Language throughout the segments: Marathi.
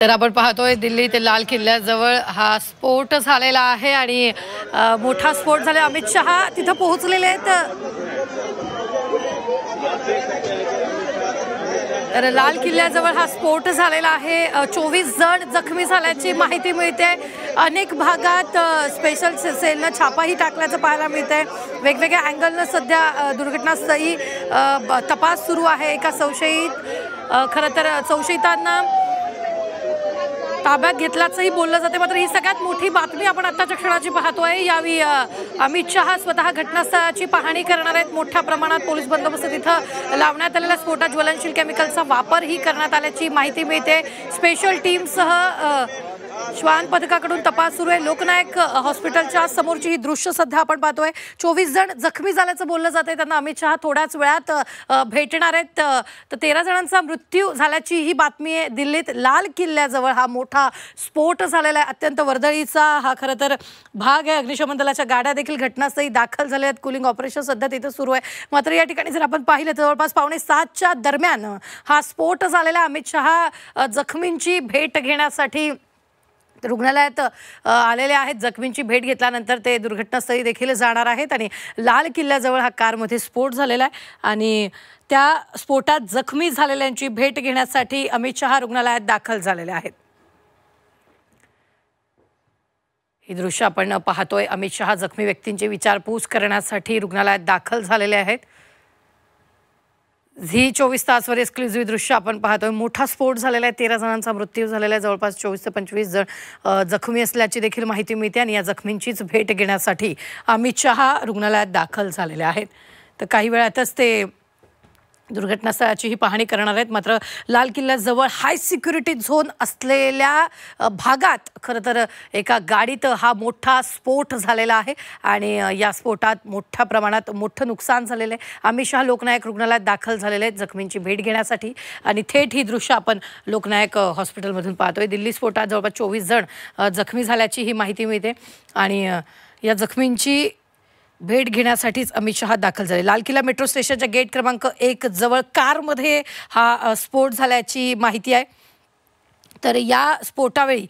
तर आपण पाहतोय दिल्ली ते लाल किल्ल्याजवळ हा स्फोट झालेला आहे आणि मोठा स्फोट झाला। अमित शहा तिथे पोहोचलेले आहेत। तर लाल किल्ल्याजवळ हा स्फोट झालेला आहे। 24 जण जखमी झाल्याची माहिती मिळते। अनेक भागात स्पेशल सेलने छापाही टाकल्याचं पाहायला मिळतंय। वेगवेगळ्या अँगलने सध्या दुर्घटनास्थळी तपास सुरू आहे। एका खरं तर संशयितांना ताब्यात घेतल्याचंही बोललं जाते। मात्र ही सगळ्यात मोठी बातमी आपण आताच्या क्षणाची पाहतोय। यावेळी अमित शहा स्वतः घटनास्थळाची पाहणी करणार आहेत। मोठ्या प्रमाणात पोलीस बंदोबस्त तिथं लावण्यात आलेल्या स्फोटात ज्वलनशील केमिकलचा वापरही करण्यात आल्याची माहिती मिळते। स्पेशल टीमसह श्वान पथकाकडून तपास सुरू आहे। लोकनायक हॉस्पिटलच्या समोरची ही दृश्य सध्या आपण पाहतोय। 24 जण जखमी झाल्याचं बोललं जातंय। त्यांना अमित शहा थोड्याच वेळात भेटणार आहेत। तर 13 जणांचा मृत्यू झाल्याची ही बातमी आहे। दिल्लीत लाल किल्ल्याजवळ हा मोठा स्फोट झालेला आहे। अत्यंत वर्दळीचा हा खरं तर भाग आहे। अग्निशमन दलाच्या गाड्या देखील घटनास्थळी दाखल झाल्या आहेत। कुलिंग ऑपरेशन सध्या तिथे सुरू आहे। मात्र या ठिकाणी जर आपण पाहिलं तर जवळपास 6:45च्या दरम्यान हा स्फोट झालेला। अमित शहा जखमींची भेट घेण्यासाठी रुग्णालयात आलेले आहेत। जखमींची भेट घेतल्यानंतर ते दुर्घटनास्थळी देखील जाणार आहेत आणि लाल किल्ल्याजवळ हा कारमध्ये स्फोट झालेला आहे आणि त्या स्फोटात जखमी झालेल्यांची भेट घेण्यासाठी अमित शहा रुग्णालयात दाखल झालेले आहेत। ही दृश्य आपण पाहतोय। अमित शहा जखमी व्यक्तींची विचारपूस करण्यासाठी रुग्णालयात दाखल झालेले आहेत। झी 24 तासवर एक्सक्लुझिव्ह दृश्य आपण पाहतोय। मोठा स्फोट झालेला आहे। 13 जणांचा मृत्यू झालेला आहे। जवळपास 24 ते 25 जण जखमी असल्याची देखील माहिती मिळते आणि या जखमींचीच भेट घेण्यासाठी अमित शहा रुग्णालयात दाखल झालेले आहेत। तर काही वेळातच ते दुर्घटनास्थळाची ही पाहणी करणार आहेत। मात्र लाल किल्ल्याजवळ हाय सिक्युरिटी झोन असलेल्या भागात खरं तर एका गाडीत हा मोठा स्फोट झालेला आहे आणि या स्फोटात मोठ्या प्रमाणात मोठं नुकसान झालेलं आहे। अमित शहा लोकनायक रुग्णालयात दाखल झालेले आहेत जखमींची भेट घेण्यासाठी आणि थेट ही दृश्य आपण लोकनायक हॉस्पिटलमधून पाहतोय। दिल्ली स्फोटात जवळपास 24 जण जखमी झाल्याची ही माहिती मिळते आणि या जखमींची भेट घेण्यासाठीच अमित शहा दाखल झाले। लाल किल्ला मेट्रो स्टेशनच्या गेट क्रमांक 1 जवळ कारमध्ये हा स्फोट झाल्याची माहिती आहे। तर या स्फोटावेळी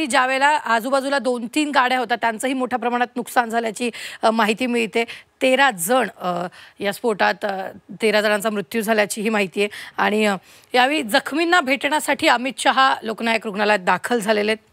ज्यावेळेला आजूबाजूला 2-3 गाड्या होत्या त्यांचंही मोठ्या प्रमाणात नुकसान झाल्याची माहिती मिळते। 13 जण या स्फोटात 13 जणांचा मृत्यू झाल्याची ही माहिती आहे आणि यावेळी जखमींना भेटण्यासाठी अमित शहा लोकनायक रुग्णालयात दाखल झालेले आहेत।